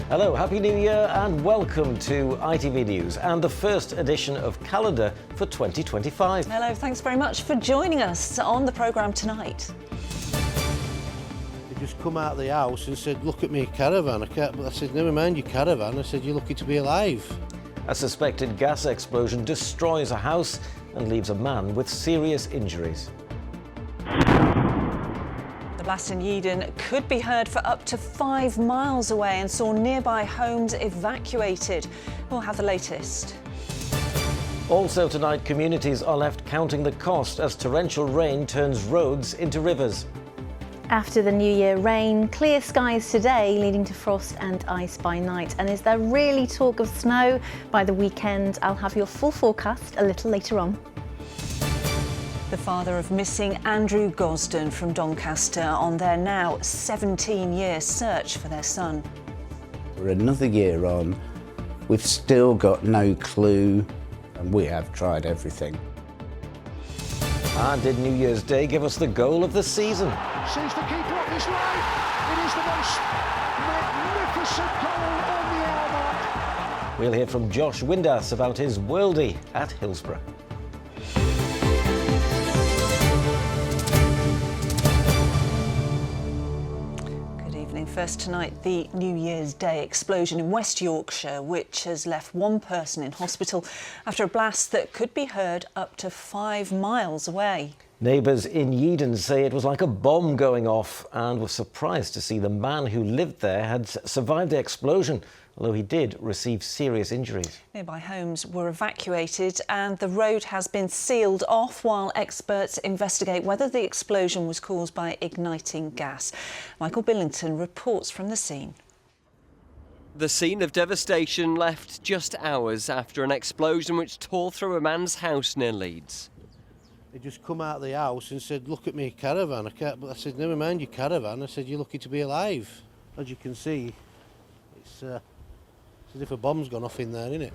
Hello, Happy New Year and welcome to ITV News and the first edition of Calendar for 2025. Hello, thanks very much for joining us on the programme tonight. They just come out of the house and said, look at me caravan. I said, never mind your caravan. I said, you're lucky to be alive. A suspected gas explosion destroys a house and leaves a man with serious injuries. The blast in Yeaden could be heard for up to 5 miles away and saw nearby homes evacuated. We'll have the latest. Also tonight, communities are left counting the cost as torrential rain turns roads into rivers. After the New Year rain, clear skies today leading to frost and ice by night. And is there really talk of snow by the weekend? I'll have your full forecast a little later on. The father of missing Andrew Gosden from Doncaster on their now 17-year search for their son. We're another year on. We've still got no clue, and we have tried everything. And did New Year's Day give us the goal of the season? Sees the keeper off his line. It is the most magnificent goal on the hour mark. We'll hear from Josh Windass about his worldie at Hillsborough. First tonight, the New Year's Day explosion in West Yorkshire, which has left one person in hospital after a blast that could be heard up to 5 miles away. Neighbours in Yeaden say it was like a bomb going off and were surprised to see the man who lived there had survived the explosion, although he did receive serious injuries. Nearby homes were evacuated and the road has been sealed off while experts investigate whether the explosion was caused by igniting gas. Michael Billington reports from the scene. The scene of devastation left just hours after an explosion which tore through a man's house near Leeds. They just come out of the house and said, look at me caravan. I said, never mind your caravan. I said, you're lucky to be alive. As you can see, it's as if a bomb's gone off in there, isn't it?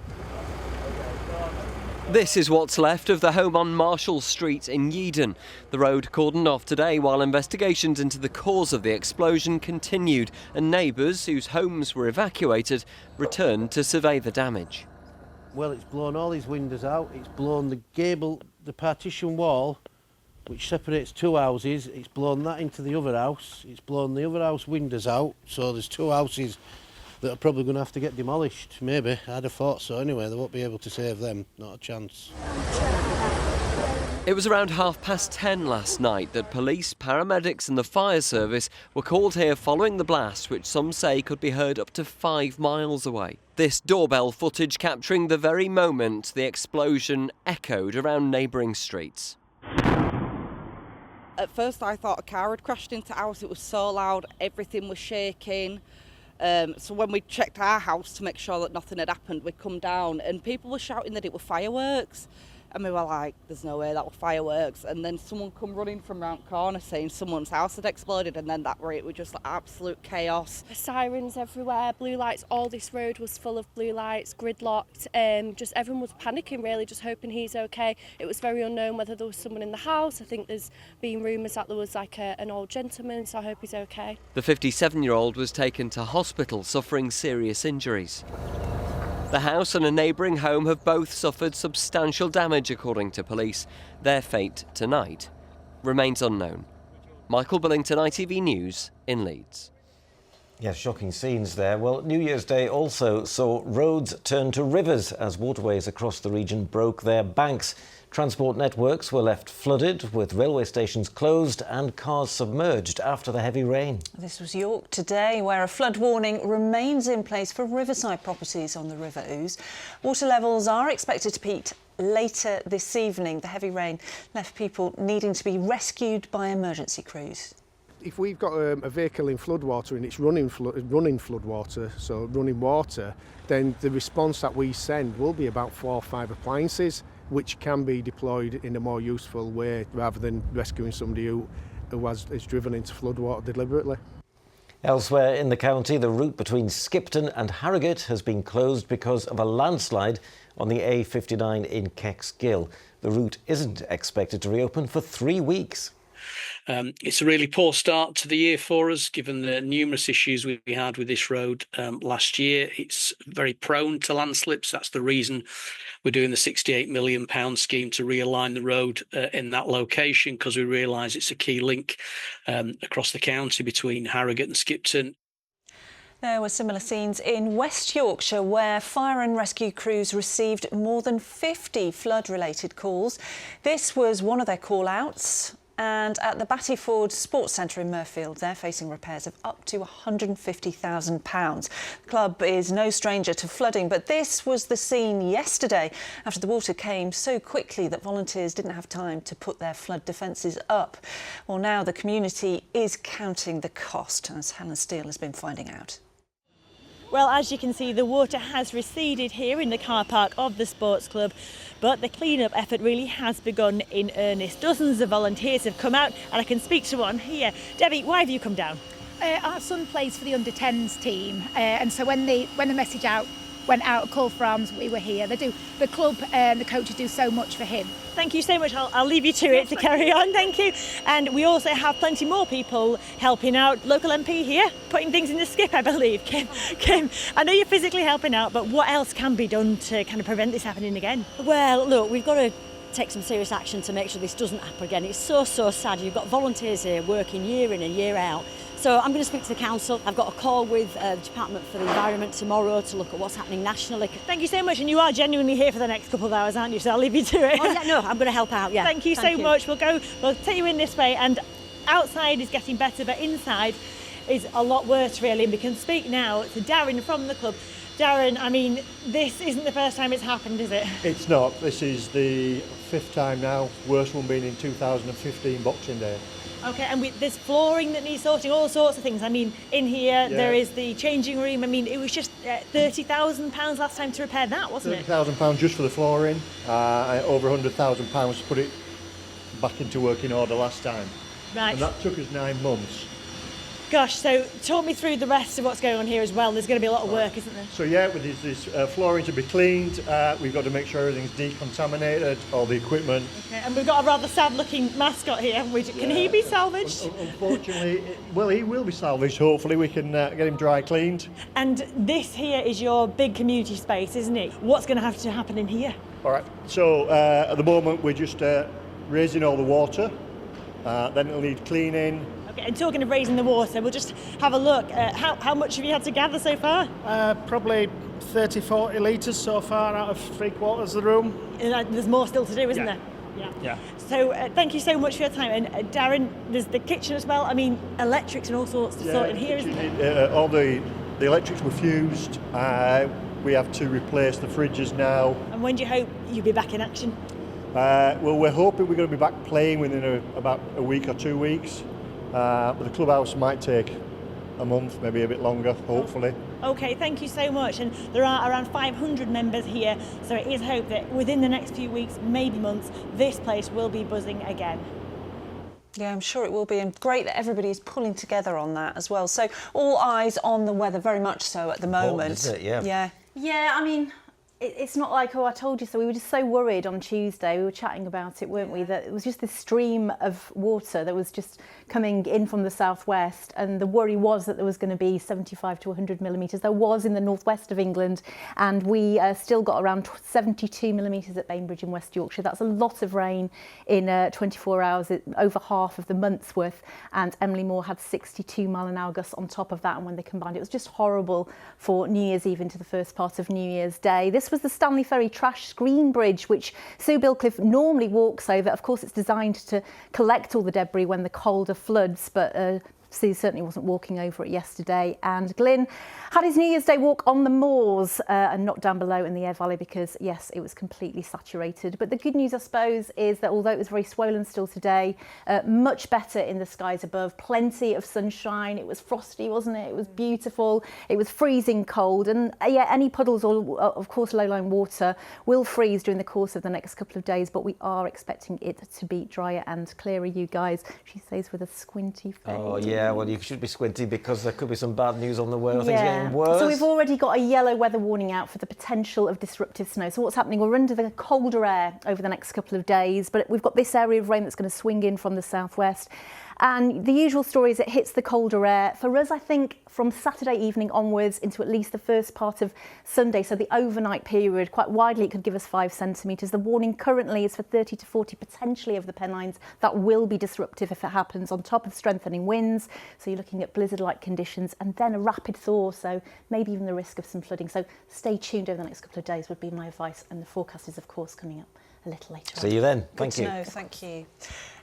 This is what's left of the home on Marshall Street in Yeaden. The road cordoned off today while investigations into the cause of the explosion continued and neighbours whose homes were evacuated returned to survey the damage. Well, it's blown all these windows out. It's blown the gable, the partition wall, which separates two houses. It's blown that into the other house. It's blown the other house windows out. So there's two houses that are probably going to have to get demolished, maybe. I'd have thought so anyway. They won't be able to save them, not a chance. It was around 10:30 last night that police, paramedics and the fire service were called here following the blast, which some say could be heard up to 5 miles away. This doorbell footage capturing the very moment the explosion echoed around neighbouring streets. At first I thought a car had crashed into the house. It was so loud, everything was shaking. So when we checked our house to make sure that nothing had happened, we come down and people were shouting that it were fireworks. And we were like, there's no way that were fireworks. And then someone come running from round corner saying someone's house had exploded, and then that were it was just like absolute chaos. Sirens everywhere, blue lights, all this road was full of blue lights, gridlocked. Just everyone was panicking really, just hoping he's okay. It was very unknown whether there was someone in the house. I think there's been rumours that there was like an old gentleman, so I hope he's okay. The 57-year-old was taken to hospital suffering serious injuries. The house and a neighbouring home have both suffered substantial damage, according to police. Their fate tonight remains unknown. Michael Billington, ITV News in Leeds. Yes, shocking scenes there. Well, New Year's Day also saw roads turn to rivers as waterways across the region broke their banks. Transport networks were left flooded, with railway stations closed and cars submerged after the heavy rain. This was York today, where a flood warning remains in place for riverside properties on the River Ouse. Water levels are expected to peak later this evening. The heavy rain left people needing to be rescued by emergency crews. If we've got a vehicle in floodwater and it's running floodwater, so running water, then the response that we send will be about 4 or 5 appliances, which can be deployed in a more useful way rather than rescuing somebody who is driven into floodwater deliberately. Elsewhere in the county, the route between Skipton and Harrogate has been closed because of a landslide on the A59 in Kexgill. The route isn't expected to reopen for 3 weeks. It's a really poor start to the year for us, given the numerous issues we had with this road last year. It's very prone to landslips. That's the reason we're doing the £68 million scheme to realign the road in that location, because we realise it's a key link across the county between Harrogate and Skipton. There were similar scenes in West Yorkshire, where fire and rescue crews received more than 50 flood-related calls. This was one of their call-outs. And at the Battyford Sports Centre in Murfield, they're facing repairs of up to £150,000. The club is no stranger to flooding, but this was the scene yesterday after the water came so quickly that volunteers didn't have time to put their flood defences up. Well, now the community is counting the cost, as Helen Steele has been finding out. Well, as you can see, the water has receded here in the car park of the sports club, but the clean-up effort really has begun in earnest. Dozens of volunteers have come out, and I can speak to one here. Debbie, why have you come down? Our son plays for the under-10s team, and so when the message went out, a call for arms, we were here. The club and the coaches do so much for him. Thank you so much. I'll leave you to it to carry on. Thank you. And we also have plenty more people helping out. Local MP here, putting things in the skip, I believe. Kim, I know you're physically helping out, but what else can be done to kind of prevent this happening again? Well, look, we've got to take some serious action to make sure this doesn't happen again. It's so sad. You've got volunteers here working year in and year out. So I'm going to speak to the council. I've got a call with the Department for the Environment tomorrow to look at what's happening nationally. Thank you so much, and you are genuinely here for the next couple of hours, aren't you? So I'll leave you to it. Oh yeah, no, I'm going to help out, yeah. Thank you so much. We'll take you in this way, and outside is getting better, but inside is a lot worse really. And we can speak now to Darren from the club. Darren, I mean, this isn't the first time it's happened, is it? It's not. This is the 5th time now, worst one being in 2015 Boxing Day. Okay, and there's flooring that needs sorting, all sorts of things. I mean, in here there is the changing room. I mean, it was just £30,000 last time to repair that, wasn't it? £30,000 just for the flooring, over £100,000 to put it back into working order last time. Right. And that took us 9 months. Gosh, so talk me through the rest of what's going on here as well. There's going to be a lot of work, isn't there? So yeah, with this flooring to be cleaned, we've got to make sure everything's decontaminated, all the equipment. Okay, and we've got a rather sad-looking mascot here, haven't we? Can he be salvaged? Unfortunately, well, he will be salvaged. Hopefully, we can get him dry cleaned. And this here is your big community space, isn't it? What's going to have to happen in here? All right. So at the moment, we're just raising all the water. Then it'll need cleaning. Okay, and talking of raising the water, we'll just have a look. How much have you had to gather so far? Probably 30-40 litres so far out of 3/4 of the room. And there's more still to do, isn't there? Yeah. So thank you so much for your time. And Darren, there's the kitchen as well. I mean, electrics and all sorts to sort in here, isn't there? All the electrics were fused. We have to replace the fridges now. And when do you hope you'll be back in action? Well, we're hoping we're going to be back playing within about a week or 2 weeks. But the clubhouse might take a month, maybe a bit longer, hopefully. Okay, thank you so much. And there are around 500 members here, so it is hoped that within the next few weeks, maybe months, this place will be buzzing again. Yeah, I'm sure it will be, and great that everybody's pulling together on that as well. So all eyes on the weather, very much so at the moment. Is it? Yeah. Yeah. Yeah, I mean, it's not like, oh, I told you so. We were just so worried on Tuesday. We were chatting about it, weren't we? That it was just this stream of water that was just coming in from the southwest. And the worry was that there was going to be 75 to 100 millimetres. There was in the northwest of England. And we still got around 72 millimetres at Bainbridge in West Yorkshire. That's a lot of rain in 24 hours, over half of the month's worth. And Emily Moore had 62 mile an hour gusts on top of that. And when they combined, it was just horrible for New Year's Eve into the first part of New Year's Day. This was the Stanley Ferry Trash Screen Bridge, which Sue Bilcliffe normally walks over. Of course, it's designed to collect all the debris when the colder floods, but Sue certainly wasn't walking over it yesterday. And Glyn had his New Year's Day walk on the moors and not down below in the Aire Valley because, yes, it was completely saturated. But the good news, I suppose, is that although it was very swollen still today, much better in the skies above. Plenty of sunshine. It was frosty, wasn't it? It was beautiful. It was freezing cold. And, yeah, any puddles or, of course, low-lying water will freeze during the course of the next couple of days. But we are expecting it to be drier and clearer, you guys. She says with a squinty face. Oh, yeah. Yeah, well, you should be squinty because there could be some bad news on the way. Are things getting worse? So we've already got a yellow weather warning out for the potential of disruptive snow. So what's happening? We're under the colder air over the next couple of days, but we've got this area of rain that's going to swing in from the southwest. And the usual story is it hits the colder air. For us, I think from Saturday evening onwards into at least the first part of Sunday, so the overnight period, quite widely it could give us 5 centimetres. The warning currently is for 30 to 40 potentially over the Pennines. That will be disruptive if it happens, on top of strengthening winds. So you're looking at blizzard-like conditions and then a rapid thaw, so maybe even the risk of some flooding. So stay tuned over the next couple of days would be my advice. And the forecast is, of course, coming up a little later on. See you then. Thank you. Good to know, thank you.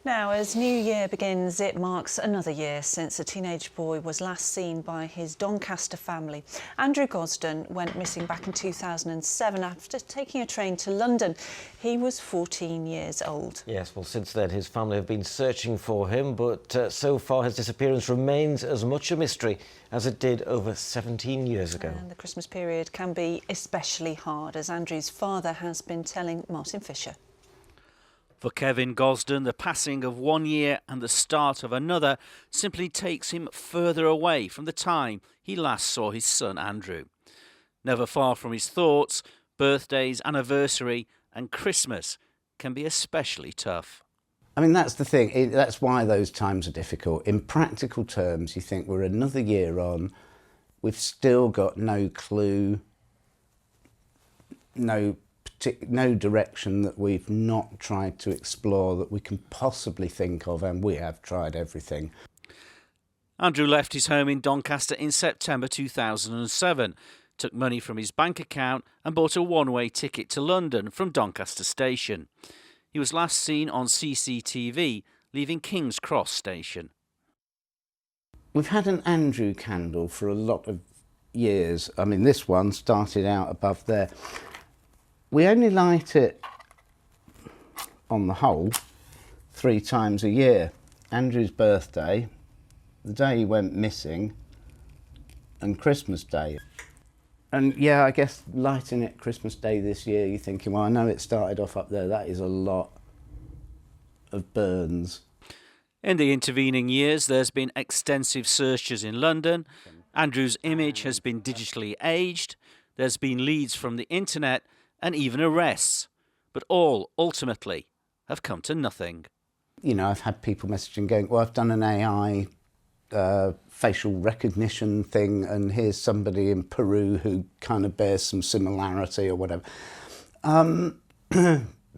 Now, as New Year begins, it marks another year since a teenage boy was last seen by his Doncaster family. Andrew Gosden went missing back in 2007 after taking a train to London. He was 14 years old. Yes, well, since then his family have been searching for him, but so far his disappearance remains as much a mystery as it did over 17 years ago. And the Christmas period can be especially hard, as Andrew's father has been telling Martin Fisher. For Kevin Gosden, the passing of 1 year and the start of another simply takes him further away from the time he last saw his son Andrew. Never far from his thoughts, birthdays, anniversary and Christmas can be especially tough. I mean, that's the thing. That's why those times are difficult. In practical terms, you think we're another year on, we've still got no clue, no direction that we've not tried to explore that we can possibly think of, and we have tried everything. Andrew left his home in Doncaster in September 2007, took money from his bank account and bought a one-way ticket to London from Doncaster station. He was last seen on CCTV leaving King's Cross station. We've had an Andrew candle for a lot of years. I mean, this one started out above there. We only light it, on the whole, 3 times a year. Andrew's birthday, the day he went missing, and Christmas Day. And yeah, I guess lighting it Christmas Day this year, you're thinking, well, I know it started off up there. That is a lot of burns. In the intervening years, there's been extensive searches in London. Andrew's image has been digitally aged. There's been leads from the internet and even arrests, but all ultimately have come to nothing. You know, I've had people messaging going, well, I've done an AI facial recognition thing and here's somebody in Peru who kind of bears some similarity or whatever.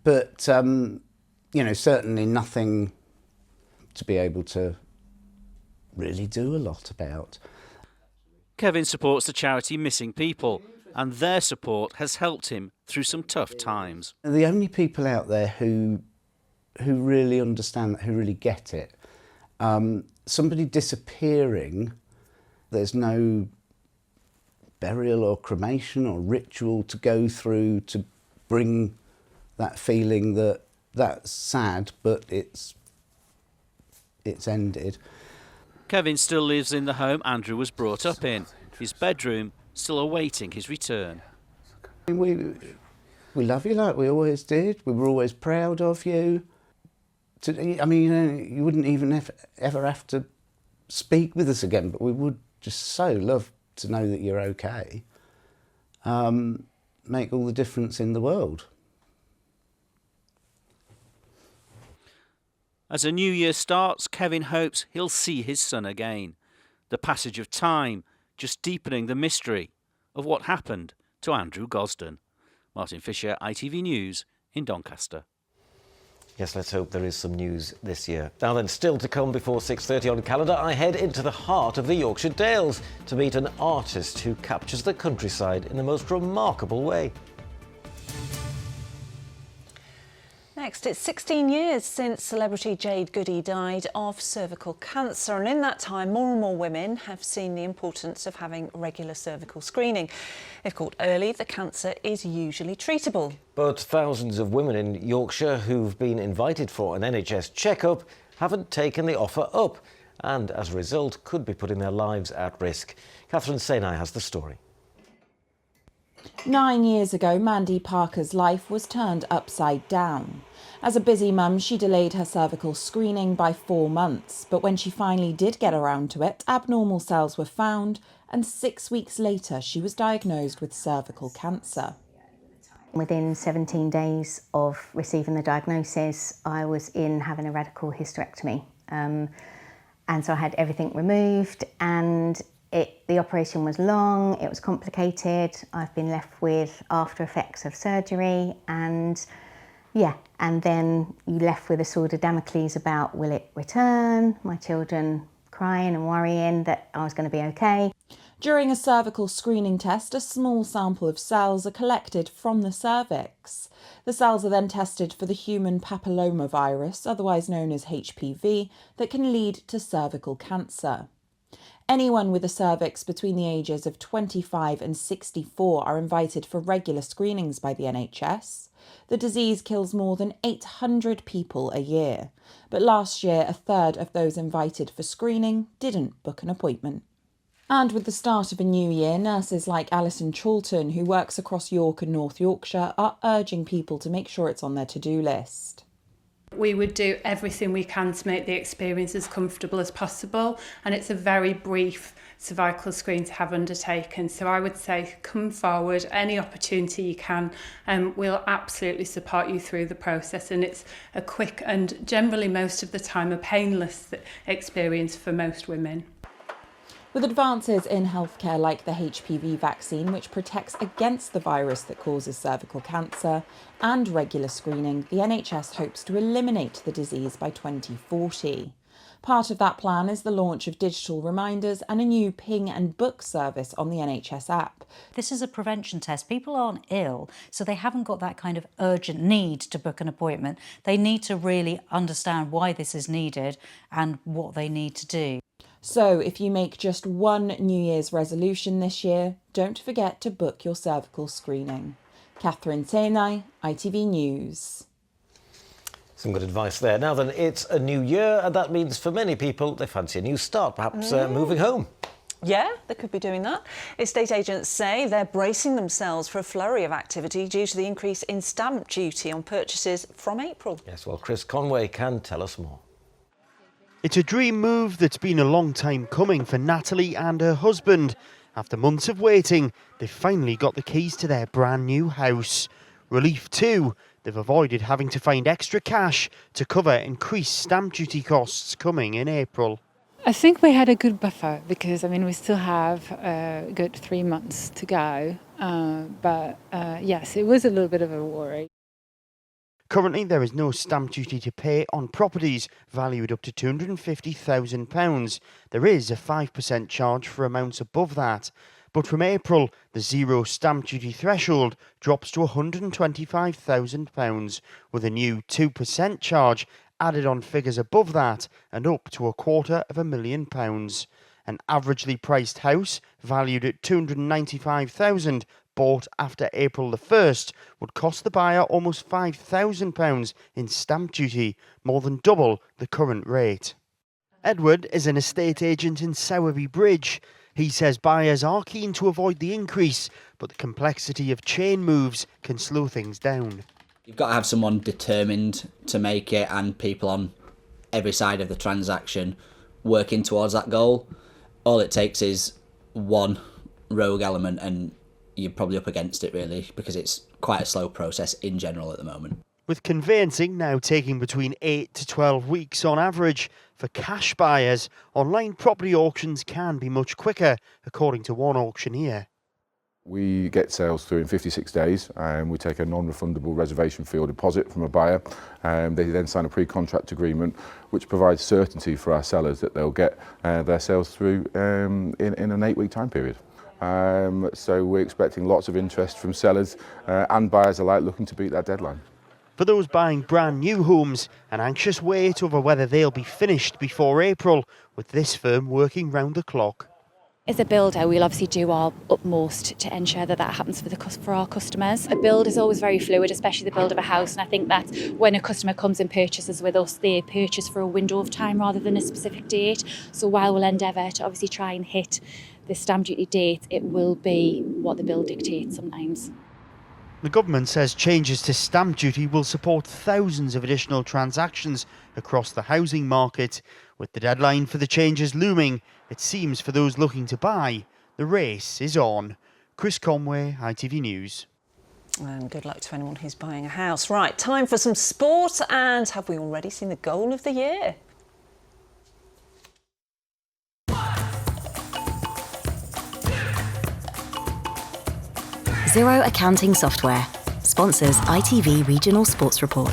But, you know, certainly nothing to be able to really do a lot about. Kevin supports the charity Missing People, and their support has helped him through some tough times. The only people out there who really understand, who really get it, somebody disappearing, there's no burial or cremation or ritual to go through to bring that feeling that that's sad, but it's ended. Kevin still lives in the home Andrew was brought up in, his bedroom still awaiting his return. We love you like we always did. We were always proud of you. I mean, you know, you wouldn't even ever have to speak with us again, but we would just so love to know that you're okay. Make all the difference in the world. As a new year starts, Kevin hopes he'll see his son again. The passage of time just deepening the mystery of what happened to Andrew Gosden. Martin Fisher, ITV News in Doncaster. Yes, let's hope there is some news this year. Now then, still to come before 6:30 on calendar, I head into the heart of the Yorkshire Dales to meet an artist who captures the countryside in the most remarkable way. Next, it's 16 years since celebrity Jade Goody died of cervical cancer, and in that time more and more women have seen the importance of having regular cervical screening. If caught early, the cancer is usually treatable. But thousands of women in Yorkshire who've been invited for an NHS check-up haven't taken the offer up and, as a result, could be putting their lives at risk. Catherine Senai has the story. 9 years ago, Mandy Parker's life was turned upside down. As a busy mum, she delayed her cervical screening by 4 months, but when she finally did get around to it, abnormal cells were found, and 6 weeks later she was diagnosed with cervical cancer. Within 17 days of receiving the diagnosis, I was in having a radical hysterectomy. And so I had everything removed, and the operation was long, it was complicated. I've been left with after effects of surgery, and then you left with a sword of Damocles about, will it return? My children crying and worrying that I was going to be okay. During a cervical screening test, a small sample of cells are collected from the cervix. The cells are then tested for the human papillomavirus, otherwise known as HPV, that can lead to cervical cancer. Anyone with a cervix between the ages of 25 and 64 are invited for regular screenings by the NHS. The disease kills more than 800 people a year, but last year a third of those invited for screening didn't book an appointment. And with the start of a new year, nurses like Alison Charlton, who works across York and North Yorkshire, are urging people to make sure it's on their to-do list. We would do everything we can to make the experience as comfortable as possible, and it's a very brief cervical screen to have undertaken. So I would say come forward, any opportunity you can, and we'll absolutely support you through the process. And it's a quick and generally most of the time a painless experience for most women. With advances in healthcare like the HPV vaccine, which protects against the virus that causes cervical cancer, and regular screening, the NHS hopes to eliminate the disease by 2040. Part of that plan is the launch of digital reminders and a new ping and book service on the NHS app. This is a prevention test. People aren't ill, so they haven't got that kind of urgent need to book an appointment. They need to really understand why this is needed and what they need to do. So if you make just one New Year's resolution this year, don't forget to book your cervical screening. Catherine Senai, ITV News. Some good advice there. Now then, it's a new year, and that means for many people they fancy a new start, perhaps moving home. Yeah, they could be doing that. Estate agents say they're bracing themselves for a flurry of activity due to the increase in stamp duty on purchases from April. Yes, well, Chris Conway can tell us more. It's a dream move that's been a long time coming for Natalie and her husband. After months of waiting, they've finally got the keys to their brand new house. Relief too, they've avoided having to find extra cash to cover increased stamp duty costs coming in April. I think we had a good buffer because, we still have a good 3 months to go. But yes, it was a little bit of a worry. Currently, there is no stamp duty to pay on properties valued up to £250,000. There is a 5% charge for amounts above that. But from April, the zero stamp duty threshold drops to £125,000, with a new 2% charge added on figures above that and up to £250,000. An averagely priced house valued at £295,000 bought after April the 1st would cost the buyer almost £5,000 in stamp duty, more than double the current rate. Edward is an estate agent in Sowerby Bridge. He says buyers are keen to avoid the increase, but the complexity of chain moves can slow things down. You've got to have someone determined to make it, and people on every side of the transaction working towards that goal. All it takes is one rogue element and you're probably up against it, really, because it's quite a slow process in general at the moment. With conveyancing now taking between 8 to 12 weeks on average, for cash buyers, online property auctions can be much quicker, according to one auctioneer. We get sales through in 56 days, and we take a non-refundable reservation fee or deposit from a buyer. They then sign a pre-contract agreement, which provides certainty for our sellers that they'll get their sales through in an 8-week time period. So we're expecting lots of interest from sellers and buyers alike looking to beat that deadline. For those buying brand new homes, an anxious wait over whether they'll be finished before April, with this firm working round the clock. As a builder, we'll obviously do our utmost to ensure that happens for our customers. A build is always very fluid, especially the build of a house, and I think that when a customer comes and purchases with us, they purchase for a window of time rather than a specific date. So while we'll endeavour to obviously try and hit the stamp duty date, it will be what the bill dictates sometimes. The government says changes to stamp duty will support thousands of additional transactions across the housing market. With the deadline for the changes looming, it seems for those looking to buy, the race is on. Chris Conway, ITV News. And good luck to anyone who's buying a house. Right, time for some sport. And have we already seen the goal of the year? Xero Accounting Software sponsors ITV Regional Sports Report.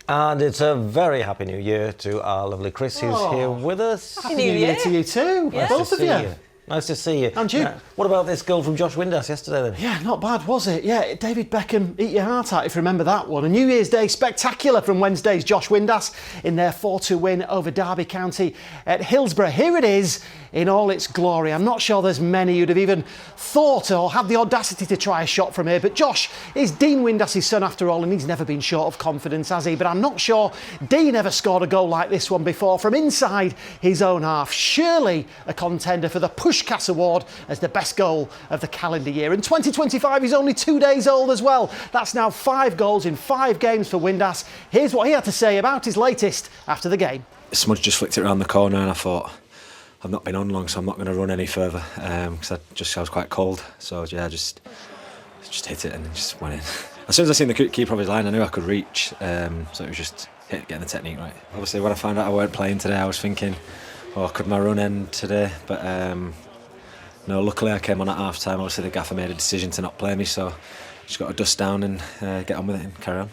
And it's a very happy new year to our lovely Chris, who's here with us. Happy New Year to you too, both of you. Nice to see you. And you. What about this goal from Josh Windass yesterday then? Yeah, not bad, was it? Yeah, David Beckham, eat your heart out if you remember that one. A New Year's Day spectacular from Wednesday's Josh Windass in their 4-2 win over Derby County at Hillsborough. Here it is in all its glory. I'm not sure there's many who'd have even thought or had the audacity to try a shot from here, but Josh is Dean Windass's son after all, and he's never been short of confidence, has he? But I'm not sure Dean ever scored a goal like this one before from inside his own half. Surely a contender for the Pushkas Award as the best goal of the calendar year. In 2025, he's only 2 days old as well. That's now 5 goals in 5 games for Windass. Here's what he had to say about his latest after the game. Smudge just flicked it around the corner and I thought, I've not been on long, so I'm not going to run any further because I was quite cold. So yeah, just hit it and it just went in. As soon as I seen the keeper of his line, I knew I could reach. So it was just getting the technique right. Obviously, when I found out I weren't playing today, I was thinking, oh, could my run end today? But no, luckily I came on at half time. Obviously, the gaffer made a decision to not play me, so just got to dust down and get on with it and carry on.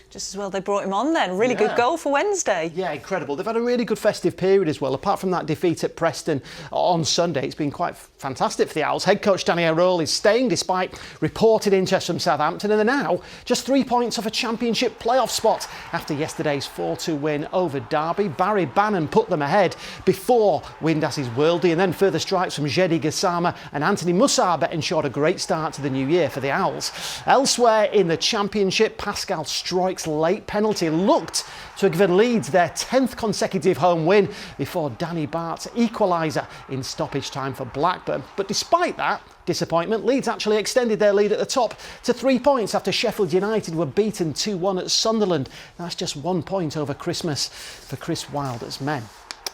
Just as well they brought him on then. Really good goal for Wednesday. Yeah, incredible. They've had a really good festive period as well. Apart from that defeat at Preston on Sunday, it's been quite fantastic for the Owls. Head coach Danny O'Rourke is staying despite reported interest from Southampton, and they're now just 3 points off a championship playoff spot after yesterday's 4-2 win over Derby. Barry Bannon put them ahead before Windass's worldie, and then further strikes from Jedi Gassama and Anthony Musaba ensured a great start to the new year for the Owls. Elsewhere in the championship, Pascal Stroik's late penalty looked to have given Leeds their 10th consecutive home win before Danny Bart's equaliser in stoppage time for Blackburn. But despite that disappointment, Leeds actually extended their lead at the top to 3 points after Sheffield United were beaten 2-1 at Sunderland. That's just 1 point over Christmas for Chris Wilder's men.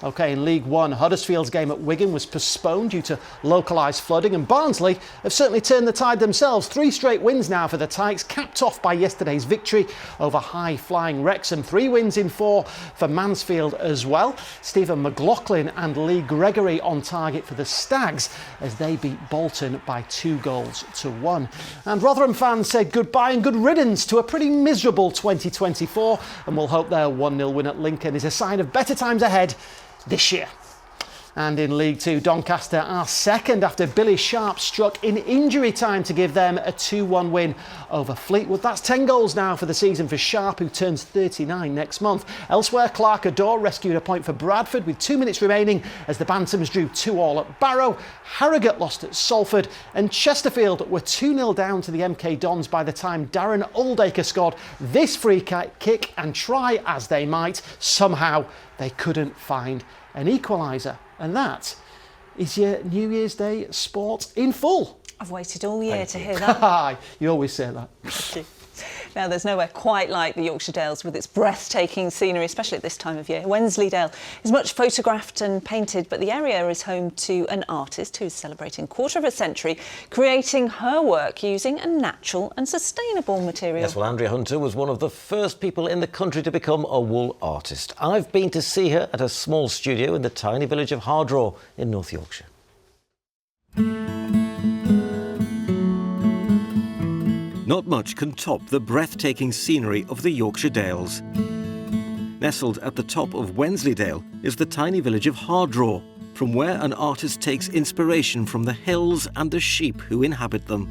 OK, in League One, Huddersfield's game at Wigan was postponed due to localised flooding, and Barnsley have certainly turned the tide themselves. 3 straight wins now for the Tykes, capped off by yesterday's victory over high-flying Wrexham. 3 wins in 4 for Mansfield as well. Stephen McLaughlin and Lee Gregory on target for the Stags as they beat Bolton by 2-1. And Rotherham fans said goodbye and good riddance to a pretty miserable 2024, and we'll hope their 1-0 win at Lincoln is a sign of better times ahead this year. And in League Two, Doncaster are second after Billy Sharp struck in injury time to give them a 2-1 win over Fleetwood. That's 10 goals now for the season for Sharp, who turns 39 next month. Elsewhere, Clark Adore rescued a point for Bradford with 2 minutes remaining as the Bantams drew 2-2 at Barrow. Harrogate lost at Salford, and Chesterfield were 2-0 down to the MK Dons by the time Darren Oldacre scored this free kick, and try as they might, somehow they couldn't find an equaliser. And that is your New Year's Day sport in full. I've waited all year to hear that. You always say that. Thank you. Now, there's nowhere quite like the Yorkshire Dales with its breathtaking scenery, especially at this time of year. Wensleydale is much photographed and painted, but the area is home to an artist who's celebrating a quarter of a century, creating her work using a natural and sustainable material. Yes, well, Andrea Hunter was one of the first people in the country to become a wool artist. I've been to see her at a small studio in the tiny village of Hardraw in North Yorkshire. Not much can top the breathtaking scenery of the Yorkshire Dales. Nestled at the top of Wensleydale is the tiny village of Hardraw, from where an artist takes inspiration from the hills and the sheep who inhabit them.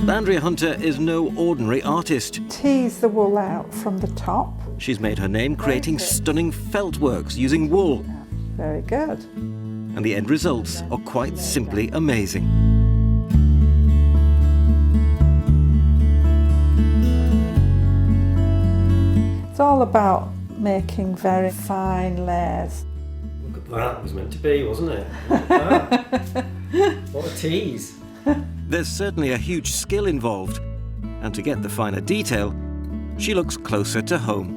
Andrea Hunter is no ordinary artist. Tease the wool out from the top. She's made her name creating stunning felt works using wool. Very good. And the end results are quite simply amazing. It's all about making very fine layers. Well, that was meant to be, wasn't it? Look at that. What a tease. There's certainly a huge skill involved, and to get the finer detail, she looks closer to home.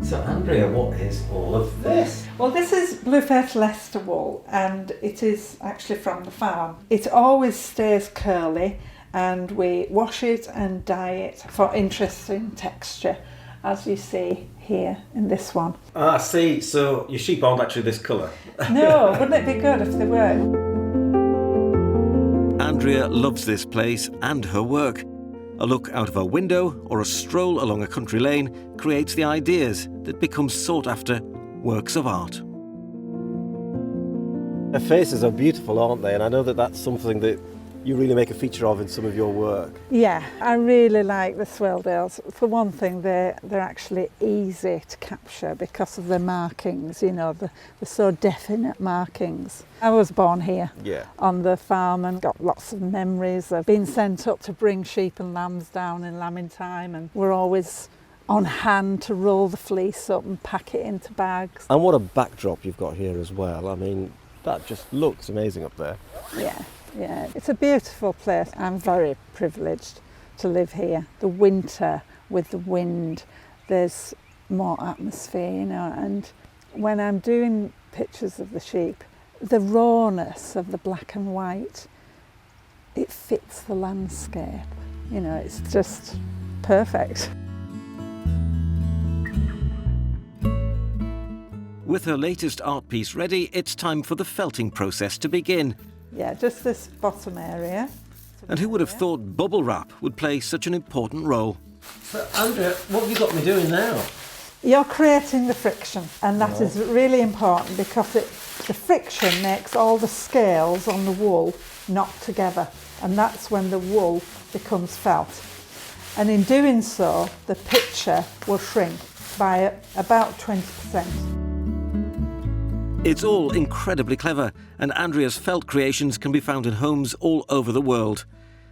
So, Andrea, what is all of this? Well, this is Blueface Leicester wool, and it is actually from the farm. It always stays curly, and we wash it and dye it for interesting texture, as you see here in this one. Ah, see, so your sheep aren't actually this colour. No, wouldn't it be good if they were? Andrea loves this place and her work. A look out of her window or a stroll along a country lane creates the ideas that become sought-after works of art. Their faces are beautiful, aren't they? And I know that that's something that you really make a feature of in some of your work. Yeah, I really like the Swelldales. For one thing, they're actually easy to capture because of their markings, you know, the so definite markings. I was born here on the farm and got lots of memories of being sent up to bring sheep and lambs down in lambing time, and we're always on hand to roll the fleece up and pack it into bags. And what a backdrop you've got here as well. I mean, that just looks amazing up there. Yeah, it's a beautiful place. I'm very privileged to live here. The winter with the wind, there's more atmosphere, you know, and when I'm doing pictures of the sheep, the rawness of the black and white, it fits the landscape. You know, it's just perfect. With her latest art piece ready, it's time for the felting process to begin. Yeah, just this bottom area. And who would have thought bubble wrap would play such an important role? So, Andrea, what have you got me doing now? You're creating the friction, and that is really important because the friction makes all the scales on the wool knot together, and that's when the wool becomes felt. And in doing so, the picture will shrink by about 20%. It's all incredibly clever, and Andrea's felt creations can be found in homes all over the world.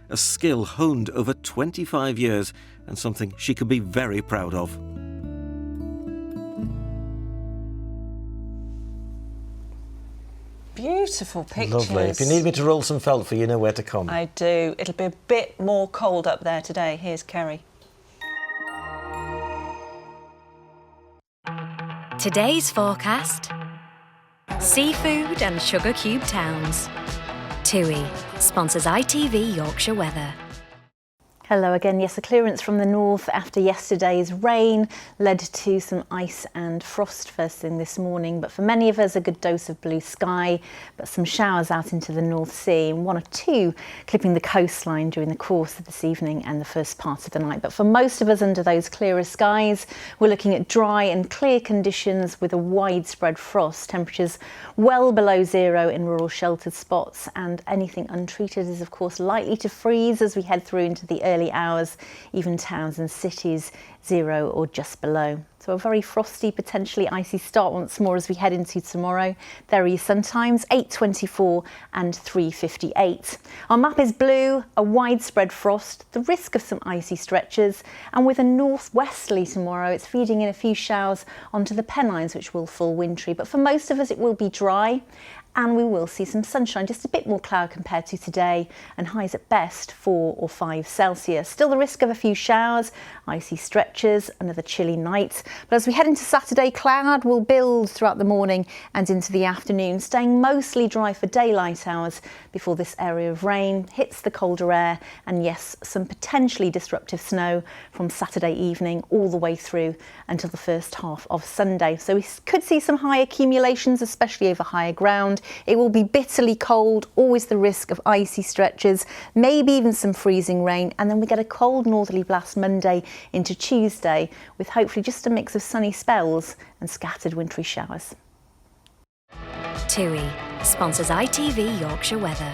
A skill honed over 25 years, and something she can be very proud of. Beautiful pictures. Lovely. If you need me to roll some felt for you, know where to come. I do. It'll be a bit more cold up there today. Here's Kerry. Today's forecast: seafood and sugar cube towns. TUI sponsors ITV Yorkshire Weather. Hello again. Yes, a clearance from the north after yesterday's rain led to some ice and frost first thing this morning, but for many of us a good dose of blue sky, but some showers out into the North Sea and one or two clipping the coastline during the course of this evening and the first part of the night. But for most of us under those clearer skies, we're looking at dry and clear conditions with a widespread frost. Temperatures well below zero in rural sheltered spots, and anything untreated is of course likely to freeze as we head through into the early hours, even towns and cities 0 or just below. So a very frosty, potentially icy start once more as we head into tomorrow. There are your sun times, 8:24 and 3:58. Our map is blue, a widespread frost, the risk of some icy stretches, and with a northwesterly tomorrow, it's feeding in a few showers onto the Pennines, which will fall wintry. But for most of us, it will be dry, and we will see some sunshine, just a bit more cloud compared to today, and highs at best 4 or 5 Celsius. Still the risk of a few showers, icy stretches, another chilly night. But as we head into Saturday, cloud will build throughout the morning and into the afternoon, staying mostly dry for daylight hours before this area of rain hits the colder air, and yes, some potentially disruptive snow from Saturday evening all the way through until the first half of Sunday. So we could see some high accumulations, especially over higher ground. It will be bitterly cold, always the risk of icy stretches, maybe even some freezing rain, and then we get a cold northerly blast Monday into Tuesday with hopefully just a mix of sunny spells and scattered wintry showers. TUI sponsors ITV Yorkshire Weather.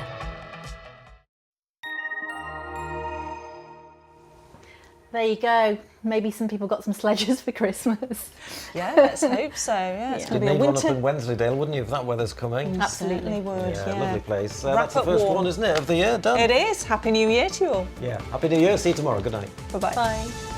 There you go. Maybe some people got some sledges for Christmas. Yeah, let's hope so. Yeah, it's going to be a You'd need one up winter. in Wensleydale, wouldn't you, if that weather's coming? Absolutely would. Yeah, lovely place. Wrap That's the up first warm. one, isn't it, of the year? Done. It is. Happy New Year to you all. Yeah. Happy New Year. See you tomorrow. Good night. Bye-bye. Bye.